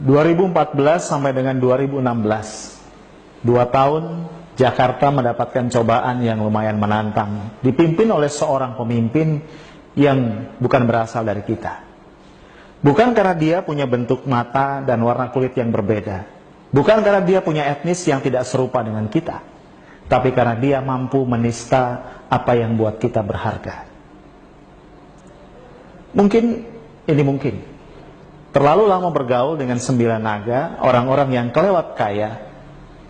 2014 sampai dengan 2016, 2 tahun Jakarta mendapatkan cobaan yang lumayan menantang, dipimpin oleh seorang pemimpin yang bukan berasal dari kita. Bukan karena dia punya bentuk mata dan warna kulit yang berbeda, bukan karena dia punya etnis yang tidak serupa dengan kita, tapi karena dia mampu menista apa yang buat kita berharga. Mungkin ini mungkin terlalu lama bergaul dengan 9 naga, orang-orang yang kelewat kaya,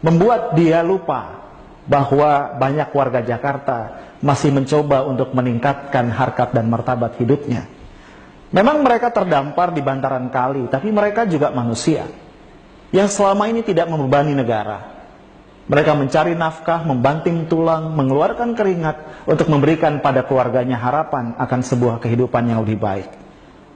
membuat dia lupa bahwa banyak warga Jakarta masih mencoba untuk meningkatkan harkat dan martabat hidupnya. Memang mereka terdampar di bantaran kali, tapi mereka juga manusia yang selama ini tidak membebani negara. Mereka mencari nafkah, membanting tulang, mengeluarkan keringat untuk memberikan pada keluarganya harapan akan sebuah kehidupan yang lebih baik.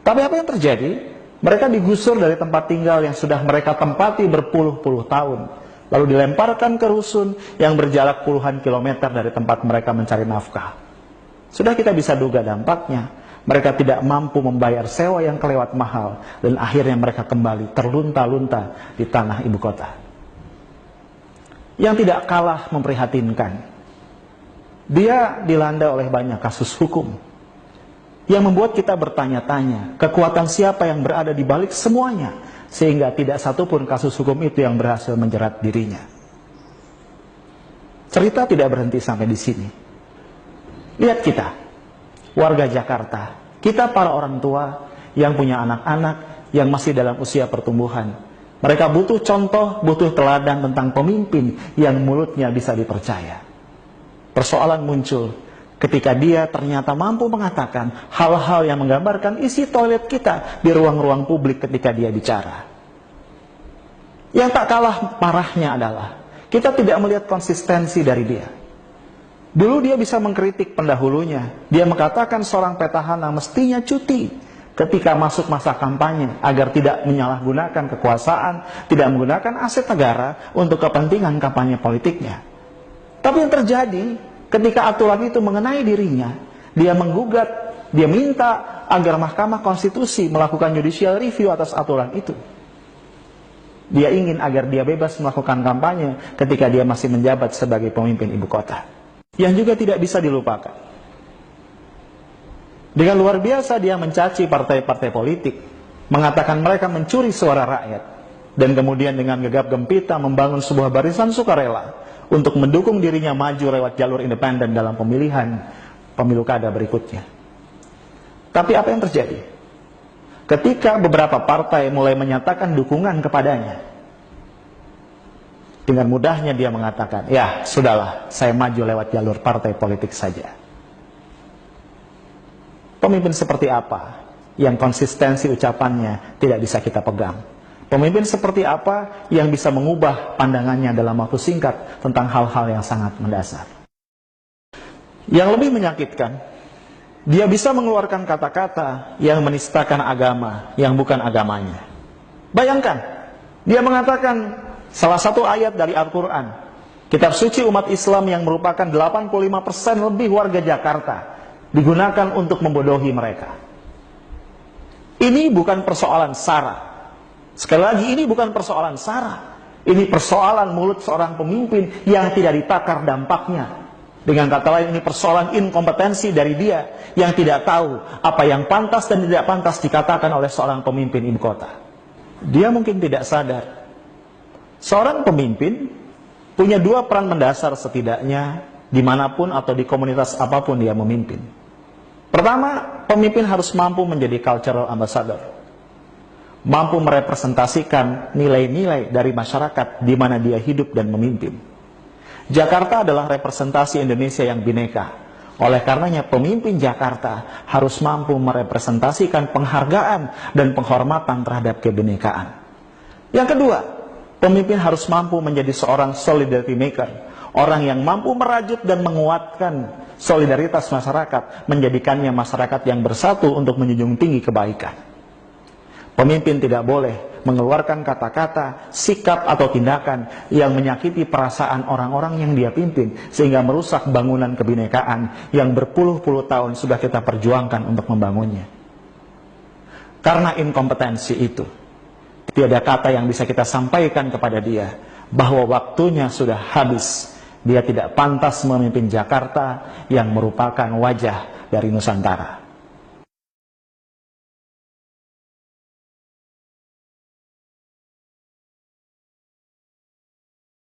Tapi apa yang terjadi? Mereka digusur dari tempat tinggal yang sudah mereka tempati berpuluh-puluh tahun, lalu dilemparkan ke rusun yang berjarak puluhan kilometer dari tempat mereka mencari nafkah. Sudah kita bisa duga dampaknya. Mereka tidak mampu membayar sewa yang kelewat mahal, dan akhirnya mereka kembali terlunta-lunta di tanah ibu kota. Yang tidak kalah memprihatinkan, dia dilanda oleh banyak kasus hukum yang membuat kita bertanya-tanya kekuatan siapa yang berada di balik semuanya, sehingga tidak satupun kasus hukum itu yang berhasil menjerat dirinya. Cerita tidak berhenti sampai di sini. Lihat kita, warga Jakarta, kita para orang tua yang punya anak-anak yang masih dalam usia pertumbuhan. Mereka butuh contoh, butuh teladan tentang pemimpin yang mulutnya bisa dipercaya. Persoalan muncul ketika dia ternyata mampu mengatakan hal-hal yang menggambarkan isi toilet kita di ruang-ruang publik ketika dia bicara. Yang tak kalah parahnya adalah kita tidak melihat konsistensi dari dia. Dulu dia bisa mengkritik pendahulunya. Dia mengatakan seorang petahana mestinya cuti ketika masuk masa kampanye agar tidak menyalahgunakan kekuasaan, tidak menggunakan aset negara untuk kepentingan kampanye politiknya. Tapi yang terjadi ketika aturan itu mengenai dirinya, dia menggugat, dia minta agar Mahkamah Konstitusi melakukan judicial review atas aturan itu. Dia ingin agar dia bebas melakukan kampanye ketika dia masih menjabat sebagai pemimpin ibu kota. Yang juga tidak bisa dilupakan, dengan luar biasa dia mencaci partai-partai politik, mengatakan mereka mencuri suara rakyat, dan kemudian dengan gegap gempita membangun sebuah barisan sukarela untuk mendukung dirinya maju lewat jalur independen dalam pemilihan pemilu kada berikutnya. Tapi apa yang terjadi? Ketika beberapa partai mulai menyatakan dukungan kepadanya, dengan mudahnya dia mengatakan, ya sudahlah, saya maju lewat jalur partai politik saja. Pemimpin seperti apa yang konsistensi ucapannya tidak bisa kita pegang? Pemimpin seperti apa yang bisa mengubah pandangannya dalam waktu singkat tentang hal-hal yang sangat mendasar? Yang lebih menyakitkan, dia bisa mengeluarkan kata-kata yang menistakan agama yang bukan agamanya. Bayangkan, dia mengatakan salah satu ayat dari Al-Quran, kitab suci umat Islam yang merupakan 85% lebih warga Jakarta, digunakan untuk membodohi mereka. Ini bukan persoalan sara. Sekali lagi, ini bukan persoalan sara. Ini persoalan mulut seorang pemimpin yang tidak ditakar dampaknya. Dengan kata lain, ini persoalan inkompetensi dari dia yang tidak tahu apa yang pantas dan tidak pantas dikatakan oleh seorang pemimpin ibu kota. Dia mungkin tidak sadar. Seorang pemimpin punya 2 peran mendasar setidaknya dimanapun atau di komunitas apapun dia memimpin. Pertama, pemimpin harus mampu menjadi cultural ambassador, mampu merepresentasikan nilai-nilai dari masyarakat di mana dia hidup dan memimpin. Jakarta adalah representasi Indonesia yang bineka. Oleh karenanya pemimpin Jakarta harus mampu merepresentasikan penghargaan dan penghormatan terhadap kebinekaan. Yang kedua, pemimpin harus mampu menjadi seorang solidarity maker, orang yang mampu merajut dan menguatkan solidaritas masyarakat, menjadikannya masyarakat yang bersatu untuk menjunjung tinggi kebaikan. Pemimpin tidak boleh mengeluarkan kata-kata, sikap atau tindakan yang menyakiti perasaan orang-orang yang dia pimpin, sehingga merusak bangunan kebinekaan yang berpuluh-puluh tahun sudah kita perjuangkan untuk membangunnya. Karena inkompetensi itu, tiada kata yang bisa kita sampaikan kepada dia bahwa waktunya sudah habis. Dia tidak pantas memimpin Jakarta yang merupakan wajah dari Nusantara.